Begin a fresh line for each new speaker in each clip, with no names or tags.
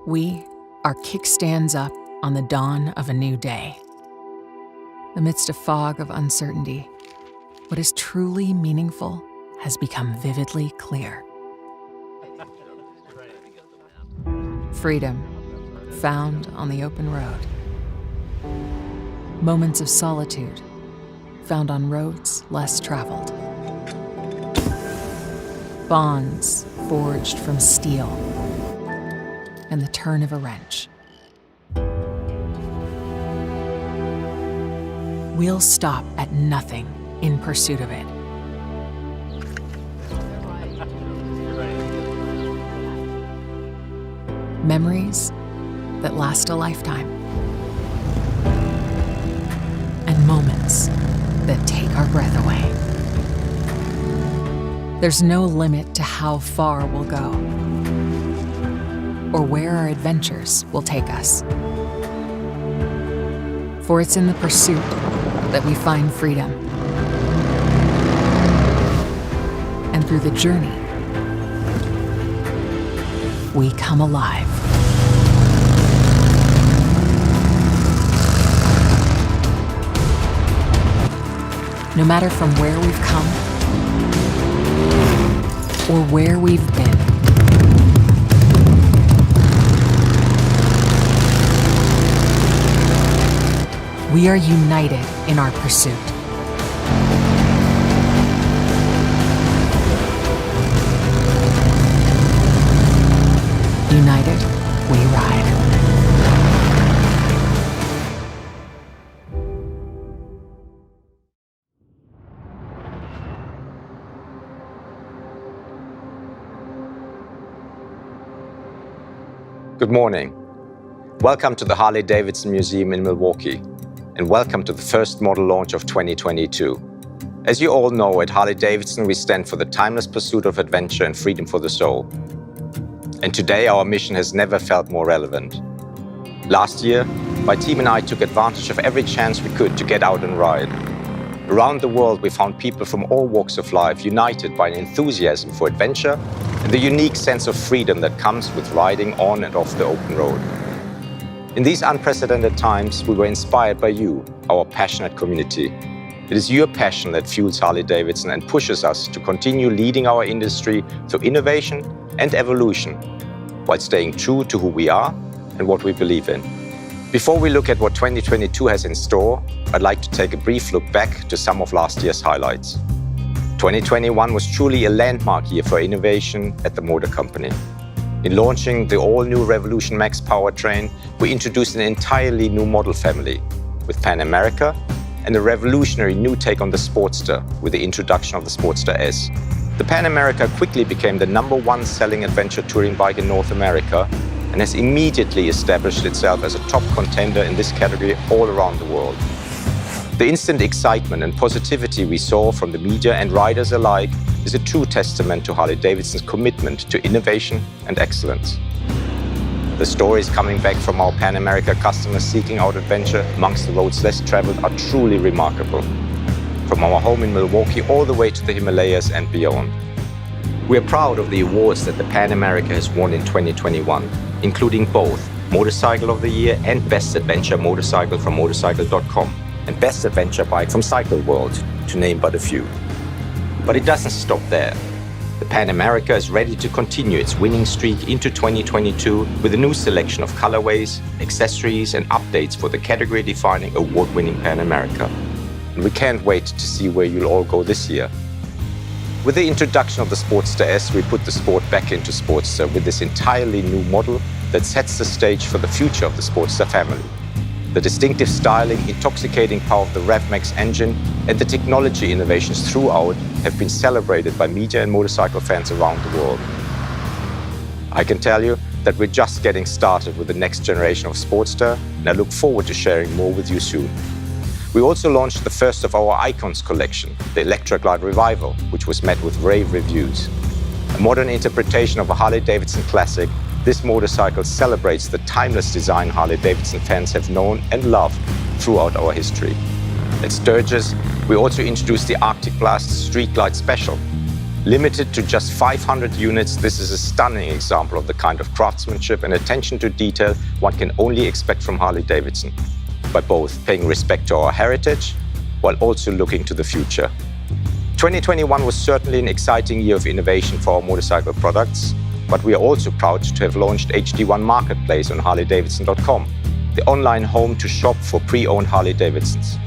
We are kickstands up on the dawn of a new day. Amidst a fog of uncertainty, what is truly meaningful has become vividly clear. Freedom, found on the open road. Moments of solitude, found on roads less traveled. Bonds forged from steel and the turn of a wrench. We'll stop at nothing in pursuit of it. Memories that last a lifetime. And moments that take our breath away. There's no limit to how far we'll go, or where our adventures will take us. For it's in the pursuit that we find freedom. And through the journey, we come alive. No matter from where we've come or where we've been. We are united in our pursuit. United, we ride.
Good morning. Welcome to the Harley Davidson Museum in Milwaukee, and welcome to the first model launch of 2022. As you all know, at Harley Davidson we stand for the timeless pursuit of adventure and freedom for the soul. And today our mission has never felt more relevant. Last year, my team and I took advantage of every chance we could to get out and ride. Around the world we found people from all walks of life united by an enthusiasm for adventure and the unique sense of freedom that comes with riding on and off the open road. In these unprecedented times, we were inspired by you, our passionate community. It is your passion that fuels Harley Davidson and pushes us to continue leading our industry through innovation and evolution, while staying true to who we are and what we believe in. Before we look at what 2022 has in store, I'd like to take a brief look back to some of last year's highlights. 2021 was truly a landmark year for innovation at the motor company. In launching the all-new Revolution Max powertrain, we introduced an entirely new model family with Pan America and a revolutionary new take on the Sportster with the introduction of the Sportster S. The Pan America quickly became the #1 selling adventure touring bike in North America and has immediately established itself as a top contender in this category all around the world. The instant excitement and positivity we saw from the media and riders alike is a true testament to Harley Davidson's commitment to innovation and excellence. The stories coming back from our Pan America customers seeking out adventure amongst the roads less traveled are truly remarkable. From our home in Milwaukee all the way to the Himalayas and beyond. We are proud of the awards that the Pan America has won in 2021, including both Motorcycle of the Year and Best Adventure Motorcycle from Motorcycle.com and Best Adventure Bike from Cycle World, to name but a few. But it doesn't stop there. The Pan America is ready to continue its winning streak into 2022 with a new selection of colorways, accessories and updates for the category-defining award-winning Pan America. And we can't wait to see where you'll all go this year. With the introduction of the Sportster S, we put the sport back into Sportster with this entirely new model that sets the stage for the future of the Sportster family. The distinctive styling, intoxicating power of the RevMax engine, and the technology innovations throughout have been celebrated by media and motorcycle fans around the world. I can tell you that we're just getting started with the next generation of Sportster, and I look forward to sharing more with you soon. We also launched the first of our Icons collection, the Electra Glide Revival, which was met with rave reviews. A modern interpretation of a Harley Davidson classic, this motorcycle celebrates the timeless design Harley Davidson fans have known and loved throughout our history. At Sturgis, we also introduced the Arctic Blast Street Glide Special. Limited to just 500 units, this is a stunning example of the kind of craftsmanship and attention to detail one can only expect from Harley Davidson, by both paying respect to our heritage while also looking to the future. 2021 was certainly an exciting year of innovation for our motorcycle products, but we are also proud to have launched HD1 Marketplace on harleydavidson.com, the online home to shop for pre-owned Harley Davidsons.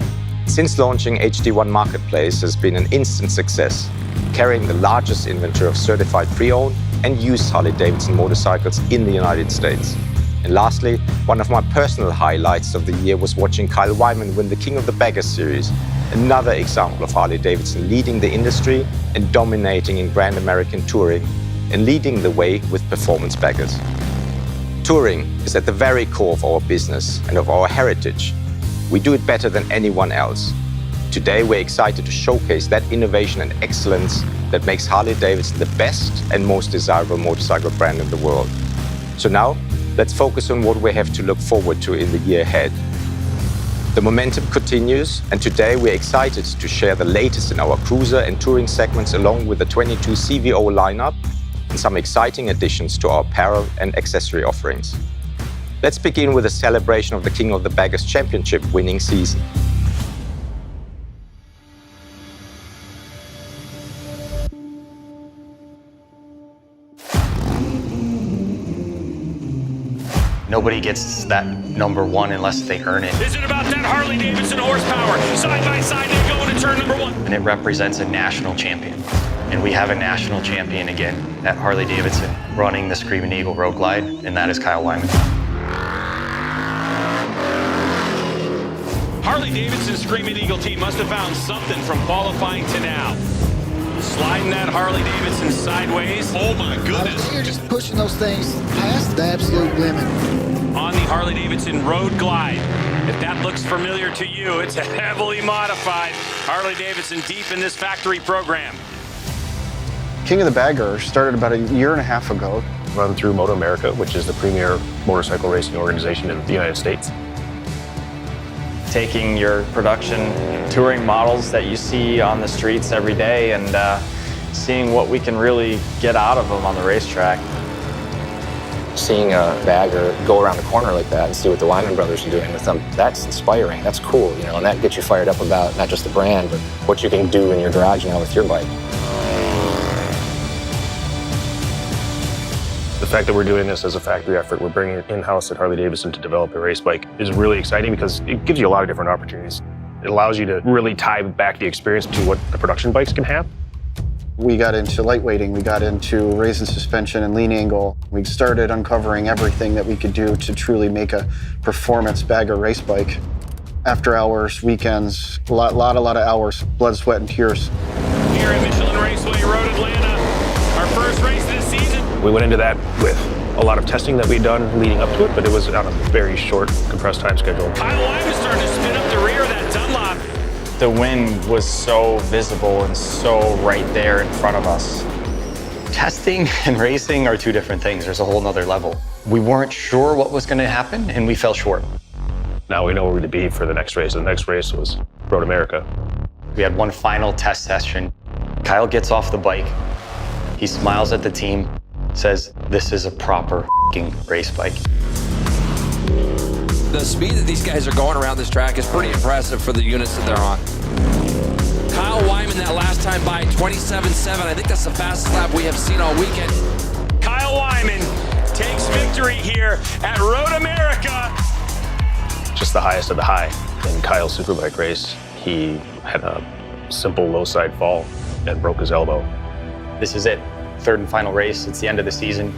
Since launching HD1 Marketplace has been an instant success, carrying the largest inventory of certified pre-owned and used Harley Davidson motorcycles in the United States. And lastly, one of my personal highlights of the year was watching Kyle Wyman win the King of the Baggers series, another example of Harley Davidson leading the industry and dominating in Grand American touring and leading the way with performance baggers. Touring is at the very core of our business and of our heritage. We do it better than anyone else. Today, we're excited to showcase that innovation and excellence that makes Harley Davidson the best and most desirable motorcycle brand in the world. So now, let's focus on what we have to look forward to in the year ahead. The momentum continues, and today we're excited to share the latest in our cruiser and touring segments along with the 22 CVO lineup and some exciting additions to our apparel and accessory offerings. Let's begin with a celebration of the King of the Baggers Championship winning season.
Nobody gets that number one unless they earn it.
Is it about that Harley Davidson horsepower? Side by side, they go into turn number one.
And it represents a national champion. And we have a national champion again at Harley Davidson running the Screaming Eagle Road Glide, and that is Kyle Wyman.
Harley Davidson's Screaming Eagle team must have found something from qualifying to now. Sliding that Harley Davidson sideways. Oh my goodness.
You're just pushing those things past the absolute limit.
On the Harley Davidson Road Glide. If that looks familiar to you, it's a heavily modified Harley Davidson deep in this factory program.
King of the Bagger started about a year and a half ago.
Run through Moto America, which is the premier motorcycle racing organization in the United States.
Taking your production touring models that you see on the streets every day and seeing what we can really get out of them on the racetrack.
Seeing a bagger go around the corner like that and see what the Wyman brothers are doing with them, that's inspiring, that's cool, you know, and that gets you fired up about not just the brand, but what you can do in your garage now with your bike.
The fact that we're doing this as a factory effort, we're bringing it in-house at Harley Davidson to develop a race bike is really exciting because it gives you a lot of different opportunities. It allows you to really tie back the experience to what the production bikes can have.
We got into lightweighting, we got into raising suspension and lean angle. We started uncovering everything that we could do to truly make a performance bagger race bike. After hours, weekends, a lot of hours, blood, sweat, and tears.
Here at Michelin Raceway Road Atlanta, our first race this season.
We went into that with a lot of testing that we'd done leading up to it, but it was on a very short, compressed time schedule.
Kyle Wyman's starting to spin up the rear of that Dunlop.
The wind was so visible and so right there in front of us.
Testing and racing are two different things. There's a whole nother level. We weren't sure what was going to happen, and we fell short.
Now we know where we're to be for the next race. The next race was Road America.
We had one final test session. Kyle gets off the bike. He smiles at the team, says, "This is a proper race bike."
The speed that these guys are going around this track is pretty impressive for the units that they're on. Kyle Wyman that last time by 27.7. I think that's the fastest lap we have seen all weekend.
Kyle Wyman takes victory here at Road America.
Just the highest of the high. In Kyle's Superbike race, he had a simple low side fall and broke his elbow.
This is it. Third and final race. It's the end of the season.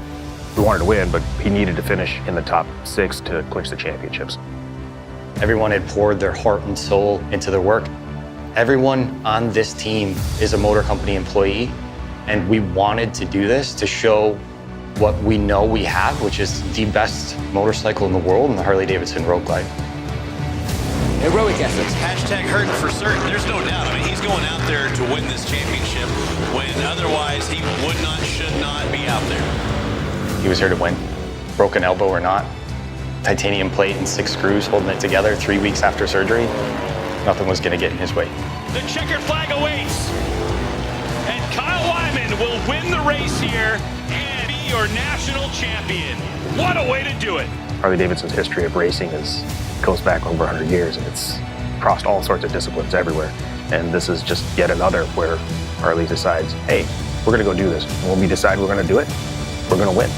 We wanted to win, but he needed to finish in the top 6 to clinch the championships.
Everyone had poured their heart and soul into their work. Everyone on this team is a motor company employee, and we wanted to do this to show what we know we have, which is the best motorcycle in the world in the Harley Davidson Road Glide.
Heroic efforts.
Hashtag hurting for certain. There's no doubt. I mean, he's going out there to win this championship when otherwise he would not, should not be out there.
He was here to win, broken elbow or not. Titanium plate and 6 screws holding it together 3 weeks after surgery. Nothing was going to get in his way.
The checkered flag awaits. And Kyle Wyman Davidson will win the race here and be your national champion. What a way to do it.
Harley Davidson's history of racing goes back over 100 years, and it's crossed all sorts of disciplines everywhere. And this is just yet another where Harley decides, hey, we're going to go do this. And when we decide we're going to do it, we're going to win.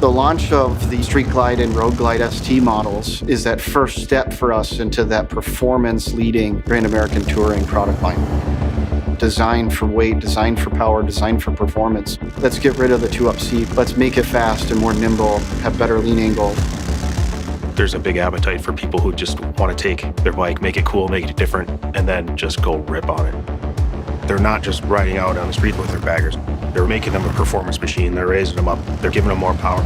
The launch of the Street Glide and Road Glide ST models is that first step for us into that performance-leading Grand American Touring product line. Designed for weight, designed for power, designed for performance. Let's get rid of the two-up seat. Let's make it fast and more nimble, have better lean angle.
There's a big appetite for people who just want to take their bike, make it cool, make it different, and then just go rip on it. They're not just riding out on the street with their baggers. They're making them a performance machine. They're raising them up. They're giving them more power.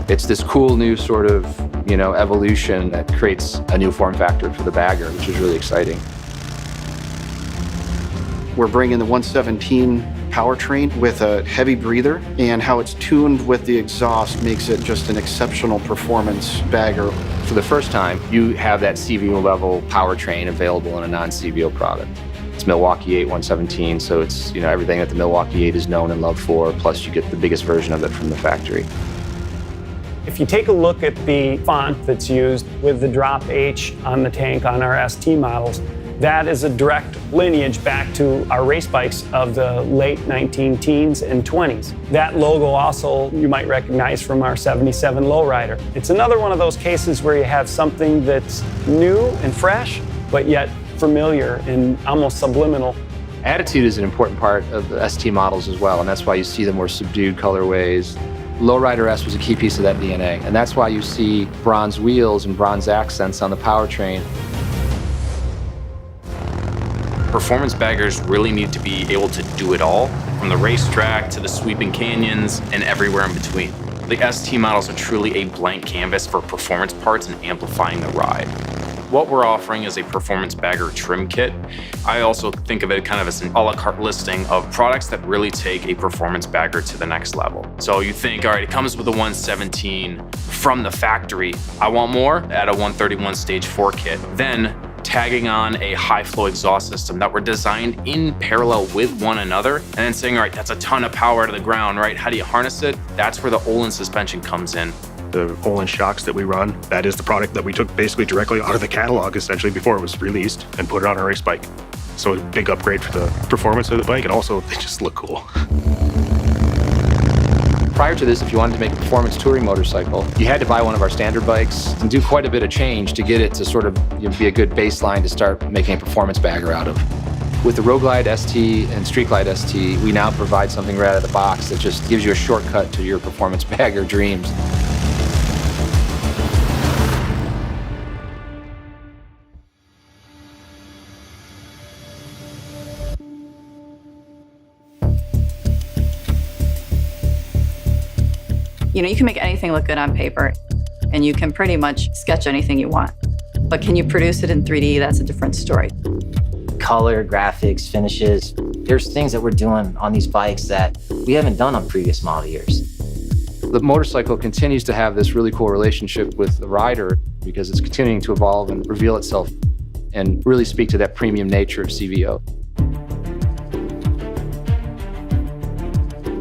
It's this cool new sort of, evolution that creates a new form factor for the bagger, which is really exciting.
We're bringing the 117 powertrain with a heavy breather, and how it's tuned with the exhaust makes it just an exceptional performance bagger.
For the first time, you have that CVO level powertrain available in a non-CVO product. It's Milwaukee 8 117, so it's everything that the Milwaukee 8 is known and loved for, plus you get the biggest version of it from the factory.
If you take a look at the font that's used with the drop H on the tank on our ST models, that is a direct lineage back to our race bikes of the late 19 teens and 20s. That logo also you might recognize from our 77 lowrider. It's another one of those cases where you have something that's new and fresh, but yet familiar and almost subliminal.
Attitude is an important part of the ST models as well, and that's why you see the more subdued colorways. Lowrider S was a key piece of that DNA, and that's why you see bronze wheels and bronze accents on the powertrain.
Performance baggers really need to be able to do it all, from the racetrack to the sweeping canyons and everywhere in between. The ST models are truly a blank canvas for performance parts and amplifying the ride. What we're offering is a performance bagger trim kit. I also think of it kind of as an a la carte listing of products that really take a performance bagger to the next level. So you think, all right, it comes with a 117 from the factory. I want more, add a 131 stage 4 kit. Then tagging on a high flow exhaust system that were designed in parallel with one another, and then saying, all right, that's a ton of power to the ground, right? How do you harness it? That's where the Olin suspension comes in.
The Olin shocks that we run, that is the product that we took basically directly out of the catalog, essentially, before it was released, and put it on a race bike. So a big upgrade for the performance of the bike, and also they just look cool.
Prior to this, if you wanted to make a performance touring motorcycle, you had to buy one of our standard bikes and do quite a bit of change to get it to sort of be a good baseline to start making a performance bagger out of. With the Road Glide ST and Street Glide ST, we now provide something right out of the box that just gives you a shortcut to your performance bagger dreams.
You can make anything look good on paper, and you can pretty much sketch anything you want. But can you produce it in 3D? That's a different story.
Color, graphics, finishes. There's things that we're doing on these bikes that we haven't done on previous model years.
The motorcycle continues to have this really cool relationship with the rider because it's continuing to evolve and reveal itself and really speak to that premium nature of CVO.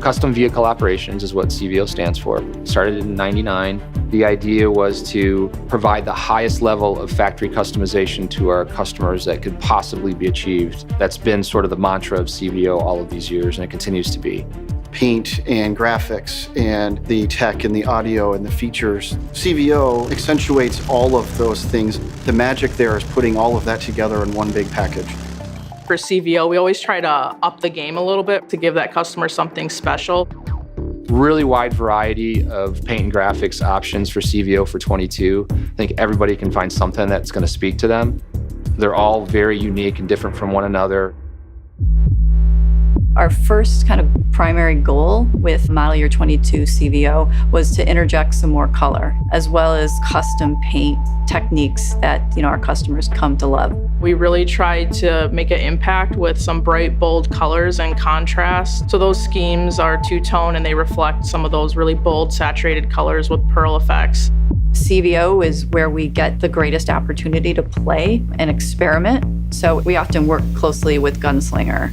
Custom Vehicle Operations is what CVO stands for. Started in '99. The idea was to provide the highest level of factory customization to our customers that could possibly be achieved. That's been sort of the mantra of CVO all of these years, and it continues to be.
Paint and graphics and the tech and the audio and the features. CVO accentuates all of those things. The magic there is putting all of that together in one big package.
For CVO, we always try to up the game a little bit to give that customer something special.
Really wide variety of paint and graphics options for CVO for 22. I think everybody can find something that's going to speak to them. They're all very unique and different from one another.
Our first kind of primary goal with model year 22 CVO was to interject some more color, as well as custom paint techniques that our customers come to love.
We really tried to make an impact with some bright, bold colors and contrast. So those schemes are two-tone and they reflect some of those really bold, saturated colors with pearl effects.
CVO is where we get the greatest opportunity to play and experiment. So we often work closely with Gunslinger.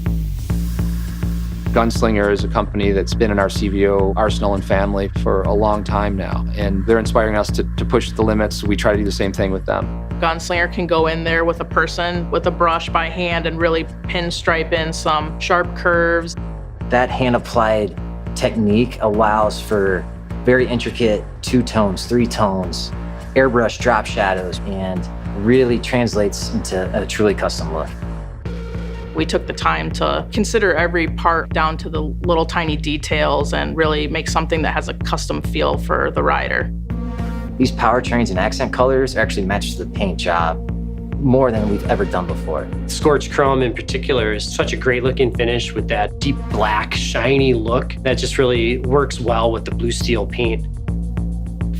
Gunslinger is a company that's been in our CVO arsenal and family for a long time now, and they're inspiring us to push the limits. We try to do the same thing with them.
Gunslinger can go in there with a person with a brush by hand and really pinstripe in some sharp curves.
That hand-applied technique allows for very intricate 2 tones, 3 tones, airbrush drop shadows, and really translates into a truly custom look.
We took the time to consider every part down to the little tiny details and really make something that has a custom feel for the rider.
These powertrains and accent colors actually match the paint job more than we've ever done before.
Scorched chrome in particular is such a great looking finish with that deep black, shiny look that just really works well with the blue steel paint.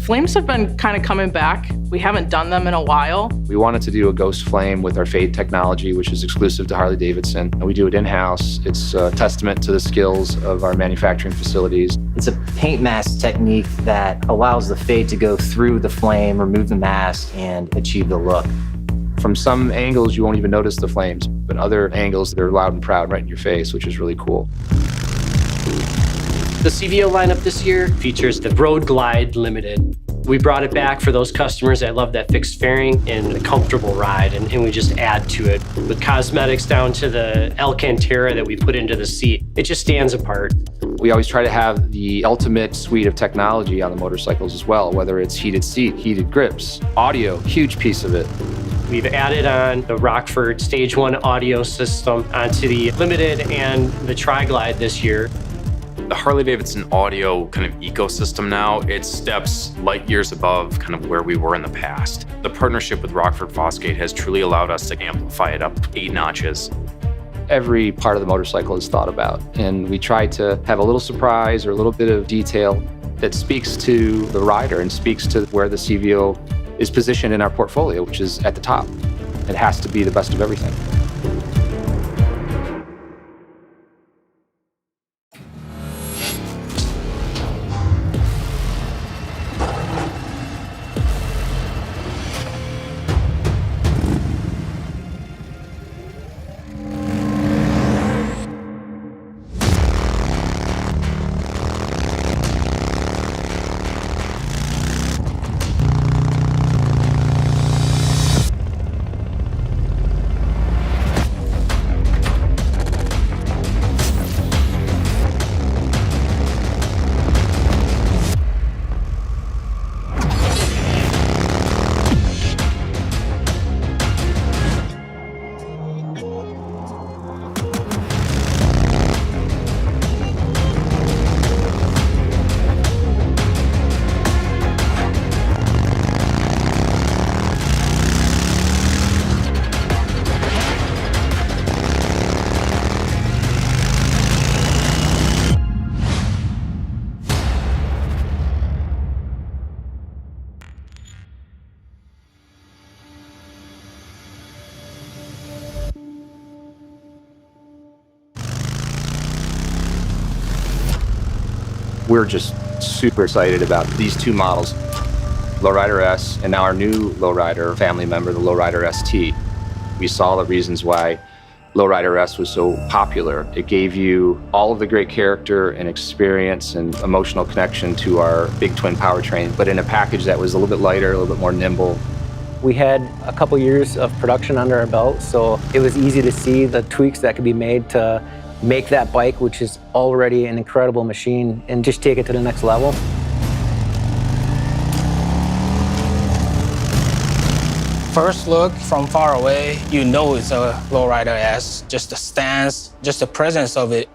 Flames have been kind of coming back. We haven't done them in a while.
We wanted to do a ghost flame with our Fade technology, which is exclusive to Harley Davidson. And we do it in-house. It's a testament to the skills of our manufacturing facilities.
It's a paint mask technique that allows the Fade to go through the flame, remove the mask, and achieve the look.
From some angles, you won't even notice the flames, but other angles, they're loud and proud right in your face, which is really cool.
The CVO lineup this year features the Road Glide Limited. We brought it back for those customers that love that fixed fairing and the comfortable ride, and we just add to it with cosmetics down to the Alcantara that we put into the seat. It just stands apart.
We always try to have the ultimate suite of technology on the motorcycles as well, whether it's heated seat, heated grips, audio, huge piece of it.
We've added on the Rockford Stage 1 audio system onto the Limited and the Tri-Glide this year.
The Harley Davidson audio kind of ecosystem now, it steps light years above kind of where we were in the past. The partnership with Rockford Fosgate has truly allowed us to amplify it up 8 notches.
Every part of the motorcycle is thought about, and we try to have a little surprise or a little bit of detail that speaks to the rider and speaks to where the CVO is positioned in our portfolio, which is at the top. It has to be the best of everything. We're just super excited about these 2 models, Lowrider S and now our new Lowrider family member, the Lowrider ST. We saw the reasons why Lowrider S was so popular. It gave you all of the great character and experience and emotional connection to our big twin powertrain, but in a package that was a little bit lighter, a little bit more nimble.
We had a couple years of production under our belt, so it was easy to see the tweaks that could be made to make that bike, which is already an incredible machine, and just take it to the next level.
First look from far away, you know it's a Lowrider S. Just the stance, just the presence of it.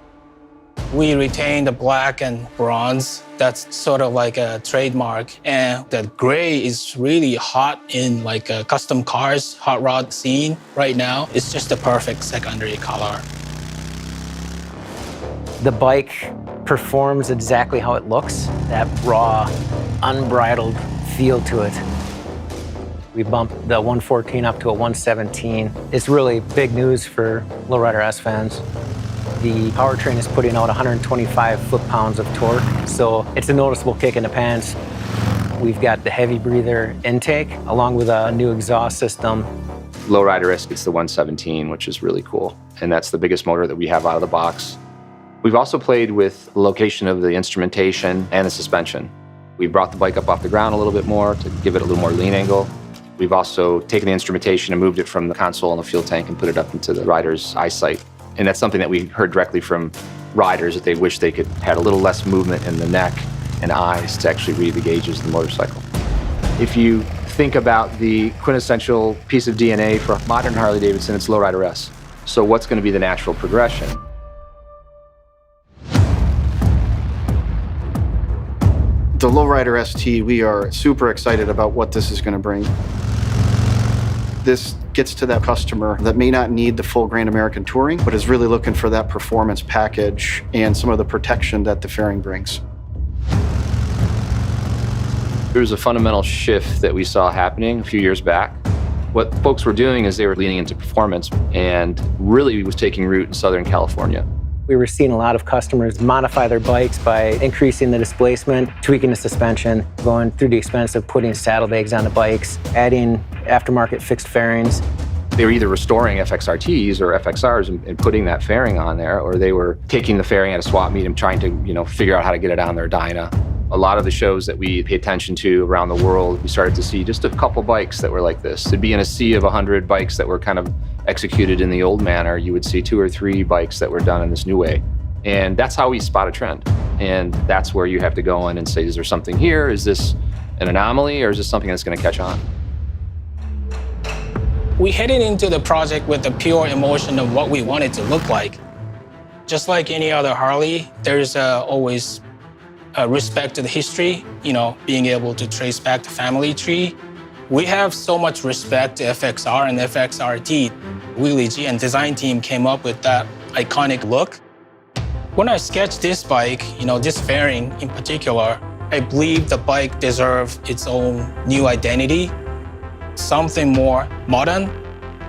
We retain the black and bronze. That's sort of like a trademark. And the gray is really hot in like a custom cars, hot rod scene right now. It's just the perfect secondary color.
The bike performs exactly how it looks, that raw, unbridled feel to it. We bumped the 114 up to a 117. It's really big news for Lowrider S fans. The powertrain is putting out 125 foot-pounds of torque, so it's a noticeable kick in the pants. We've got the heavy breather intake, along with a new exhaust system.
Lowrider S gets the 117, which is really cool, and that's the biggest motor that we have out of the box. We've also played with the location of the instrumentation and the suspension. We brought the bike up off the ground a little bit more to give it a little more lean angle. We've also taken the instrumentation and moved it from the console and the fuel tank and put it up into the rider's eyesight. And that's something that we heard directly from riders, that they wish they could had a little less movement in the neck and eyes to actually read the gauges of the motorcycle. If you think about the quintessential piece of DNA for modern Harley Davidson, it's Lowrider S. So what's going to be the natural progression?
The Lowrider ST, we are super excited about what this is going to bring. This gets to that customer that may not need the full Grand American Touring, but is really looking for that performance package and some of the protection that the fairing brings.
There was a fundamental shift that we saw happening a few years back. What folks were doing is they were leaning into performance, and really was taking root in Southern California.
We were seeing a lot of customers modify their bikes by increasing the displacement, tweaking the suspension, going through the expense of putting saddlebags on the bikes, adding aftermarket fixed fairings.
They were either restoring FXRTs or FXRs and putting that fairing on there, or they were taking the fairing at a swap meet and trying to, figure out how to get it on their Dyna. A lot of the shows that we pay attention to around the world, we started to see just a couple bikes that were like this. To be in a sea of 100 bikes that were kind of executed in the old manner, you would see 2 or 3 bikes that were done in this new way. And that's how we spot a trend. And that's where you have to go in and say, is there something here? Is this an anomaly, or is this something that's going to catch on?
We headed into the project with the pure emotion of what we want it to look like. Just like any other Harley, there's always respect to the history, being able to trace back the family tree. We have so much respect to FXR and FXRT. Wheelie G and design team came up with that iconic look. When I sketched this bike, this fairing in particular, I believe the bike deserves its own new identity, something more modern.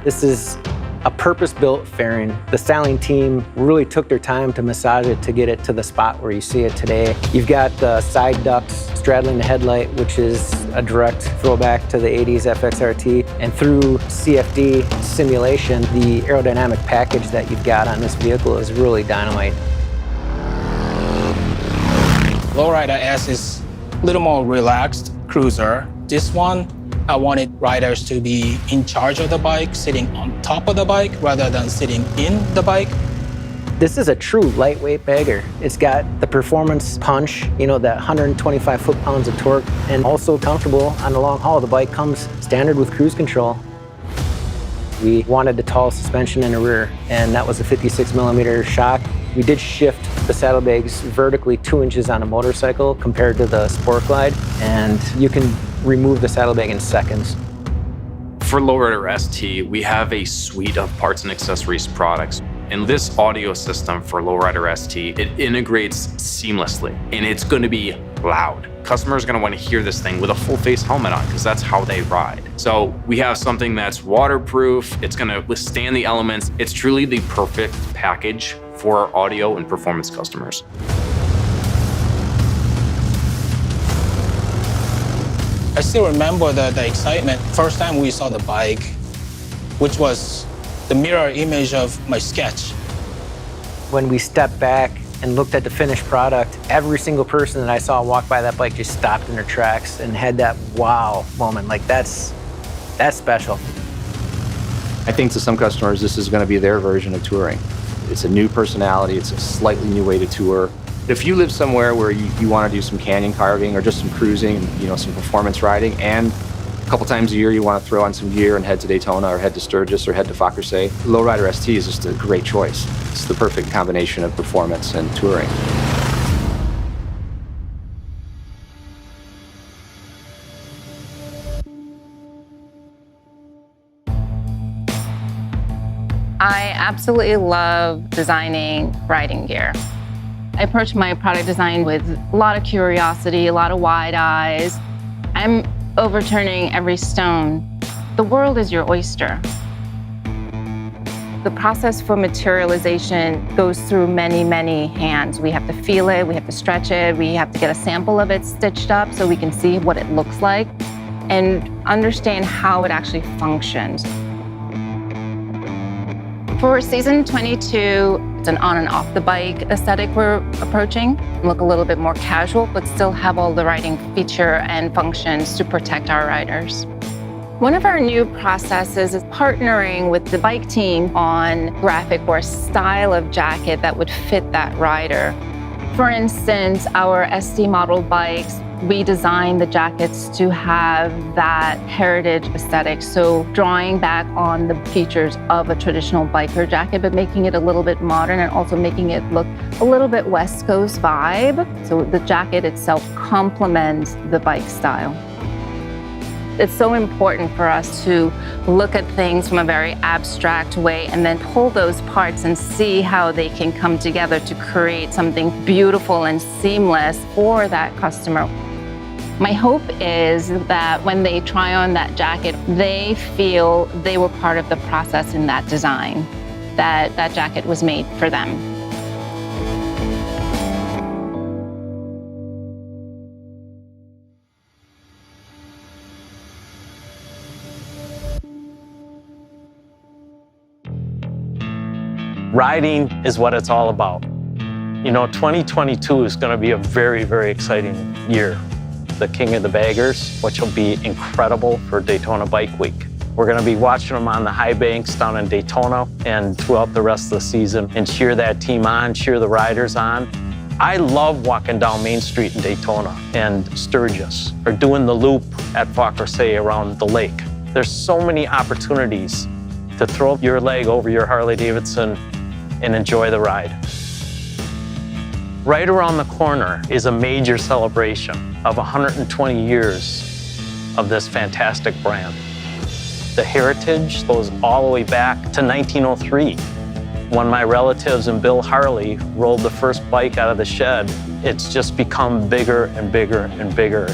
This is a purpose-built fairing. The styling team really took their time to massage it to get it to the spot where you see it today. You've got the side ducts straddling the headlight, which is a direct throwback to the 80s FXRT. And through CFD simulation, the aerodynamic package that you've got on this vehicle is really dynamite.
Lowrider S is a little more relaxed cruiser. This one, I wanted riders to be in charge of the bike, sitting on top of the bike rather than sitting in the bike.
This is a true lightweight bagger. It's got the performance punch, that 125 foot-pounds of torque, and also comfortable on the long haul. The bike comes standard with cruise control. We wanted the tall suspension in the rear, and that was a 56mm shock. We did shift the saddlebags vertically 2 inches on a motorcycle compared to the Sport Glide, and you can remove the saddlebag in seconds.
For Lowrider ST, we have a suite of parts and accessories products. And this audio system for Lowrider ST, it integrates seamlessly, and it's going to be loud. Customers are going to want to hear this thing with a full face helmet on, because that's how they ride. So we have something that's waterproof, it's going to withstand the elements. It's truly the perfect package for our audio and performance customers.
I still remember the excitement. First time we saw the bike, which was the mirror image of my sketch.
When we stepped back and looked at the finished product, every single person that I saw walk by that bike just stopped in their tracks and had that wow moment. Like that's special.
I think to some customers, this is going to be their version of touring. It's a new personality. It's a slightly new way to tour. If you live somewhere where you want to do some canyon carving or just some cruising, some performance riding, and a couple times a year you want to throw on some gear and head to Daytona or head to Sturgis or head to Fakkersee, Lowrider ST is just a great choice. It's the perfect combination of performance and touring.
I absolutely love designing riding gear. I approach my product design with a lot of curiosity, a lot of wide eyes. I'm overturning every stone. The world is your oyster. The process for materialization goes through many, many hands. We have to feel it, we have to stretch it, we have to get a sample of it stitched up so we can see what it looks like and understand how it actually functions. For season 22, it's an on and off the bike aesthetic we're approaching. Look a little bit more casual, but still have all the riding feature and functions to protect our riders. One of our new processes is partnering with the bike team on graphic or style of jacket that would fit that rider. For instance, our ST model bikes, we designed the jackets to have that heritage aesthetic. So drawing back on the features of a traditional biker jacket, but making it a little bit modern and also making it look a little bit West Coast vibe. So the jacket itself complements the bike style. It's so important for us to look at things from a very abstract way and then pull those parts and see how they can come together to create something beautiful and seamless for that customer. My hope is that when they try on that jacket, they feel they were part of the process in that design, that that jacket was made for them.
Riding is what it's all about. 2022 is going to be a very, very exciting year. The King of the Baggers, which will be incredible for Daytona Bike Week. We're going to be watching them on the high banks down in Daytona and throughout the rest of the season and cheer that team on, cheer the riders on. I love walking down Main Street in Daytona and Sturgis or doing the loop at Fakkersee around the lake. There's so many opportunities to throw your leg over your Harley Davidson and enjoy the ride. Right around the corner is a major celebration of 120 years of this fantastic brand. The heritage goes all the way back to 1903, when my relatives and Bill Harley rolled the first bike out of the shed. It's just become bigger and bigger and bigger.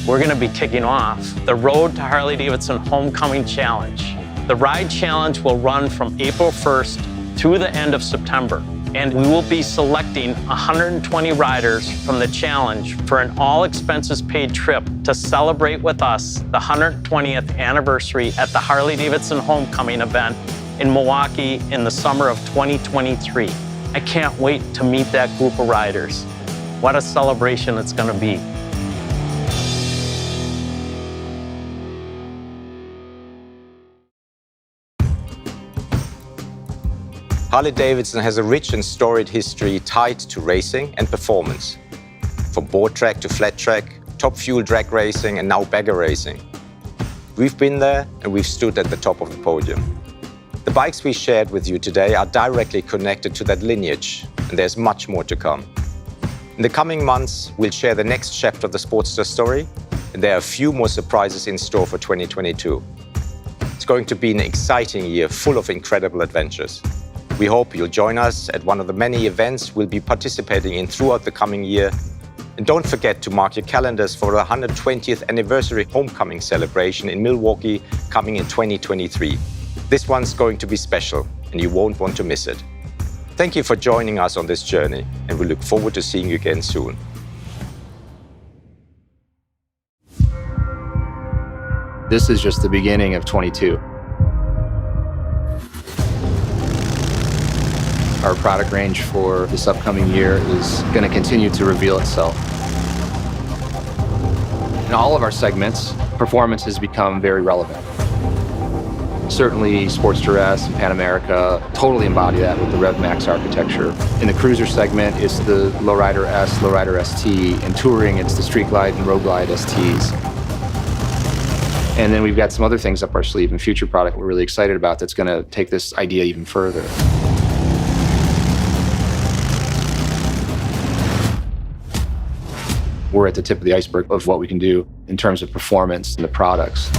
We're gonna be kicking off the Road to Harley Davidson Homecoming Challenge. The Ride Challenge will run from April 1st through the end of September. And we will be selecting 120 riders from the challenge for an all expenses paid trip to celebrate with us the 120th anniversary at the Harley Davidson Homecoming event in Milwaukee in the summer of 2023. I can't wait to meet that group of riders. What a celebration it's gonna be.
Harley Davidson has a rich and storied history tied to racing and performance. From board track to flat track, top fuel drag racing, and now bagger racing. We've been there and we've stood at the top of the podium. The bikes we shared with you today are directly connected to that lineage, and there's much more to come. In the coming months, we'll share the next chapter of the Sportster story, and there are a few more surprises in store for 2022. It's going to be an exciting year full of incredible adventures. We hope you'll join us at one of the many events we'll be participating in throughout the coming year. And don't forget to mark your calendars for the 120th anniversary homecoming celebration in Milwaukee coming in 2023. This one's going to be special, and you won't want to miss it. Thank you for joining us on this journey, and we look forward to seeing you again soon.
This is just the beginning of 22. Our product range for this upcoming year is going to continue to reveal itself. In all of our segments, performance has become very relevant. Certainly, Sportster S and Pan America totally embody that with the Rev Max architecture. In the cruiser segment, it's the Lowrider S, Lowrider ST. In touring, it's the Street Glide and Road Glide STs. And then we've got some other things up our sleeve and future product we're really excited about that's going to take this idea even further. We're at the tip of the iceberg of what we can do in terms of performance and the products.